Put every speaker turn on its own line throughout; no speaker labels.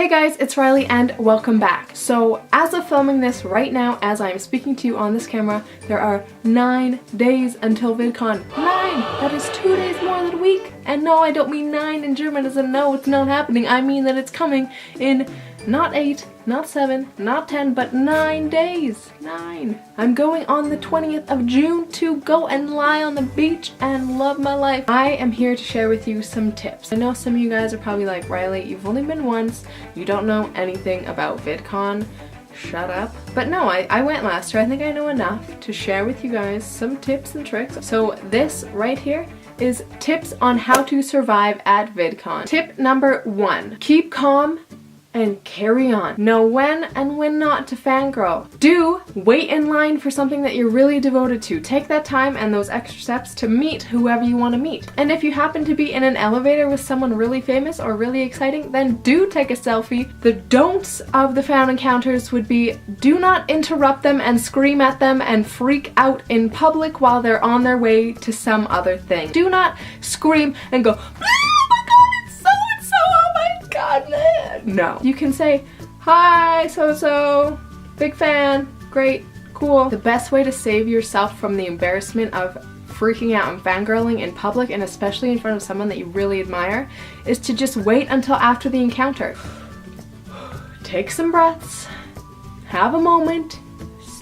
Hey guys, it's Riley and welcome back. So as of filming this right now, as I am speaking to you on this camera, there are 9 days until VidCon. 9! That is 2 days more than a week. And no, I don't mean 9 in German as in no, it's not happening. I mean that it's coming in not 8, not 7, not 10, but 9 days. 9. I'm going on the 20th of June to go and lie on the beach and love my life. I am here to share with you some tips. I know some of you guys are probably like, Riley, you've only been once. You don't know anything about VidCon. Shut up. But no, I went last year. I think I know enough to share with you guys some tips and tricks. So this right here is tips on how to survive at VidCon. Tip number 1, keep calm and carry on. Know when and when not to fangirl. Do wait in line for something that you're really devoted to. Take that time and those extra steps to meet whoever you want to meet. And if you happen to be in an elevator with someone really famous or really exciting, then do take a selfie. The don'ts of the fan encounters would be, do not interrupt them and scream at them and freak out in public while they're on their way to some other thing. Do not scream and go, God, man. No. You can say, hi, so-so, big fan, great, cool. The best way to save yourself from the embarrassment of freaking out and fangirling in public, and especially in front of someone that you really admire, is to just wait until after the encounter. Take some breaths, have a moment,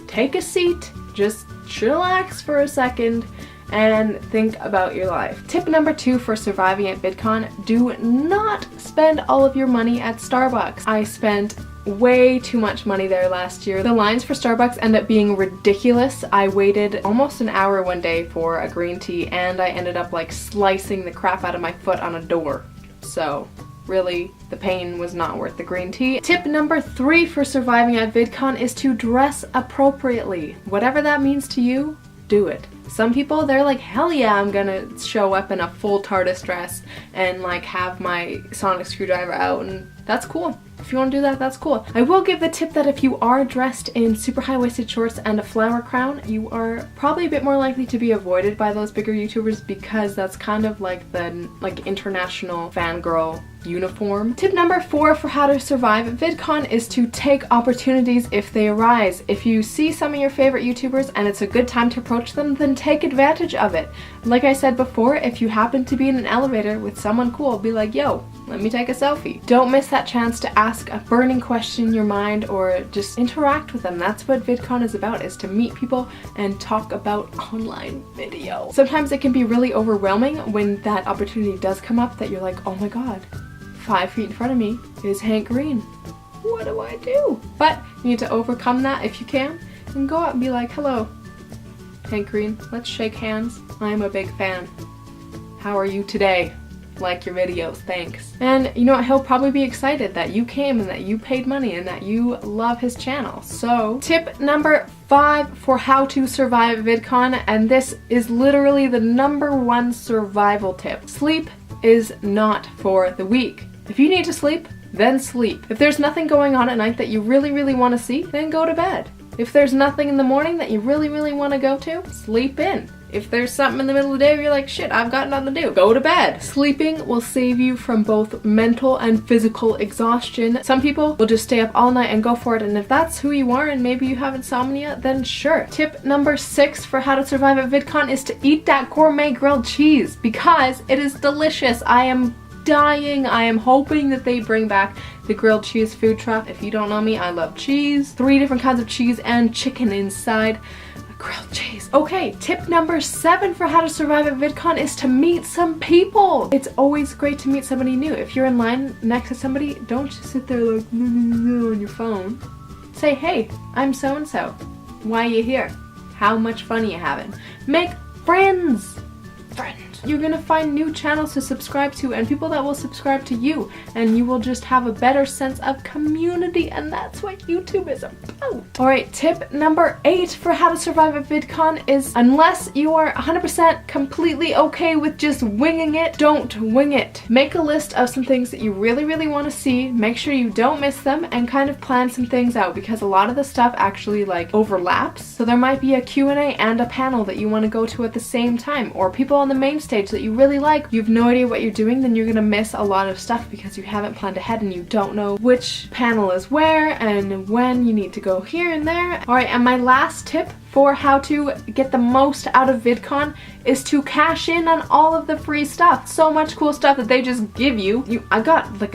take a seat, just chillax for a second, and think about your life. Tip number 2 for surviving at VidCon, do not spend all of your money at Starbucks. I spent way too much money there last year. The lines for Starbucks end up being ridiculous. I waited almost an hour one day for a green tea and I ended up like slicing the crap out of my foot on a door. So really, the pain was not worth the green tea. Tip number 3 for surviving at VidCon is to dress appropriately. Whatever that means to you, do it. Some people, they're like, hell yeah, I'm gonna show up in a full TARDIS dress and like have my sonic screwdriver out, and that's cool. If you want to do that, that's cool. I will give the tip that if you are dressed in super high-waisted shorts and a flower crown, you are probably a bit more likely to be avoided by those bigger YouTubers because that's kind of like the international fangirl uniform. Tip number 4 for how to survive at VidCon is to take opportunities if they arise. If you see some of your favorite YouTubers and it's a good time to approach them, then take advantage of it. Like I said before, if you happen to be in an elevator with someone cool, be like, yo, let me take a selfie. Don't miss that chance to ask a burning question in your mind or just interact with them. That's what VidCon is about, is to meet people and talk about online video. Sometimes it can be really overwhelming when that opportunity does come up that you're like, oh my god, 5 feet in front of me is Hank Green. What do I do? But you need to overcome that if you can and go out and be like, hello, Hank Green, let's shake hands. I'm a big fan. How are you today? Like your videos, thanks. And you know what, he'll probably be excited that you came and that you paid money and that you love his channel. So tip number 5 for how to survive VidCon, and this is literally the number 1 survival tip. Sleep is not for the weak. If you need to sleep, then sleep. If there's nothing going on at night that you really want to see, then go to bed. If there's nothing in the morning that you really want to go to, sleep in. If there's something in the middle of the day where you're like, shit, I've got nothing to do, go to bed. Sleeping will save you from both mental and physical exhaustion. Some people will just stay up all night and go for it, and if that's who you are and maybe you have insomnia, then sure. Tip number 6 for how to survive at VidCon is to eat that gourmet grilled cheese because it is delicious. I am dying. I am hoping that they bring back the grilled cheese food truck. If you don't know me, I love cheese. 3 different kinds of cheese and chicken inside. Grilled cheese. Okay, tip number 7 for how to survive at VidCon is to meet some people. It's always great to meet somebody new. If you're in line next to somebody, don't just sit there like on your phone. Say, hey, I'm so-and-so. Why are you here? How much fun are you having? Make friends. You're gonna find new channels to subscribe to and people that will subscribe to you, and you will just have a better sense of community, and that's what YouTube is about. Alright, tip number 8 for how to survive at VidCon is, unless you are 100% completely okay with just winging it, don't wing it. Make a list of some things that you really want to see, make sure you don't miss them, and kind of plan some things out, because a lot of the stuff actually like overlaps. So there might be a Q&A and a panel that you want to go to at the same time, or people on the main stage stage that you really like, you have no idea what you're doing, then you're gonna miss a lot of stuff because you haven't planned ahead and you don't know which panel is where and when you need to go here and there. Alright, and my last tip for how to get the most out of VidCon is to cash in on all of the free stuff. So much cool stuff that they just give you. I got like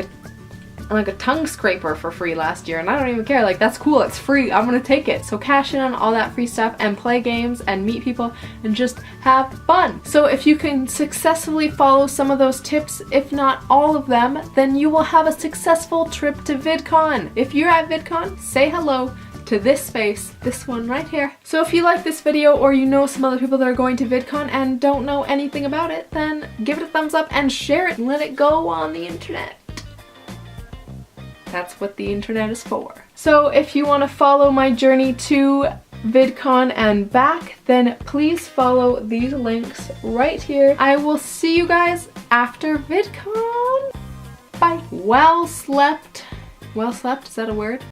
a tongue scraper for free last year and I don't even care. Like, that's cool, it's free, I'm gonna take it. So cash in on all that free stuff and play games and meet people and just have fun. So if you can successfully follow some of those tips, if not all of them, then you will have a successful trip to VidCon. If you're at VidCon, say hello to this face, this one right here. So if you like this video or you know some other people that are going to VidCon and don't know anything about it, then give it a thumbs up and share it and let it go on the internet. That's what the internet is for. So if you want to follow my journey to VidCon and back, then please follow these links right here. I will see you guys after VidCon. Bye. Well slept. Well slept, is that a word?